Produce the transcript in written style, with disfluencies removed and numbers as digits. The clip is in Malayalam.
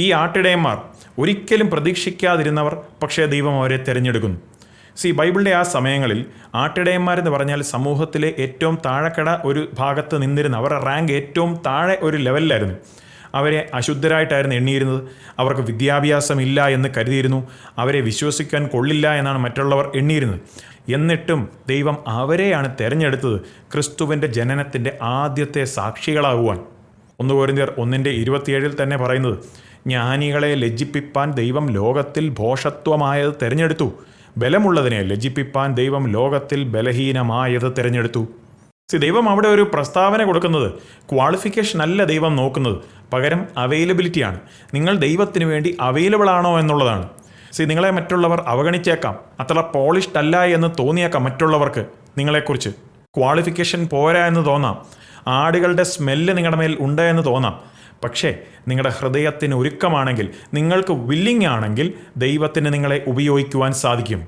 ഈ ആട്ടിടയന്മാർ ഒരിക്കലും പ്രതീക്ഷിക്കാതിരുന്നവർ, പക്ഷേ ദൈവം അവരെ തിരഞ്ഞെടുക്കുന്നു. ബൈബിളിൻ്റെ ആ സമയങ്ങളിൽ ആട്ടിടയന്മാരെന്ന് പറഞ്ഞാൽ സമൂഹത്തിലെ ഏറ്റവും താഴെക്കട ഒരു ഭാഗത്ത് നിന്നിരുന്ന, അവരുടെ റാങ്ക് ഏറ്റവും താഴെ ഒരു ലെവലിലായിരുന്നു. അവരെ അശുദ്ധരായിട്ടായിരുന്നു എണ്ണിയിരുന്നത്. അവർക്ക് വിദ്യാഭ്യാസമില്ല എന്ന് കരുതിയിരുന്നു. അവരെ വിശ്വസിക്കാൻ കൊള്ളില്ല എന്നാണ് മറ്റുള്ളവർ എണ്ണിയിരുന്നത്. എന്നിട്ടും ദൈവം അവരെയാണ് തിരഞ്ഞെടുത്തത് ക്രിസ്തുവിൻ്റെ ജനനത്തിൻ്റെ ആദ്യത്തെ സാക്ഷികളാകുവാൻ. 1 കൊരിന്ത്യർ 1:27 തന്നെ പറയുന്നത്, ജ്ഞാനികളെ ലജ്ജിപ്പിപ്പാൻ ദൈവം ലോകത്തിൽ ഭോഷത്വമായത് തിരഞ്ഞെടുത്തു, ബലമുള്ളതിനെ ലജ്ജിപ്പിപ്പാൻ ദൈവം ലോകത്തിൽ ബലഹീനമായത് തിരഞ്ഞെടുത്തു. ദൈവം അവിടെ ഒരു പ്രസ്താവന കൊടുക്കുന്നത് ക്വാളിഫിക്കേഷൻ അല്ല ദൈവം നോക്കുന്നത്, പകരം അവൈലബിലിറ്റിയാണ്. നിങ്ങൾ ദൈവത്തിന് വേണ്ടി അവൈലബിൾ ആണോ എന്നുള്ളതാണ്. നിങ്ങളെ മറ്റുള്ളവർ അവഗണിച്ചേക്കാം, അത്ര പോളിഷ്ഡ് അല്ല എന്ന് തോന്നിയേക്കാം മറ്റുള്ളവർക്ക് നിങ്ങളെക്കുറിച്ച്. ക്വാളിഫിക്കേഷൻ പോരാ എന്ന് തോന്നാം, ആടുകളുടെ സ്മെല്ല് നിങ്ങളുടെ മേൽ ഉണ്ട് എന്ന് തോന്നാം. പക്ഷേ നിങ്ങളുടെ ഹൃദയത്തിന് ഒരുക്കമാണെങ്കിൽ, നിങ്ങൾക്ക് വില്ലിംഗ് ആണെങ്കിൽ, ദൈവത്തിന് നിങ്ങളെ ഉപയോഗിക്കുവാൻ സാധിക്കും.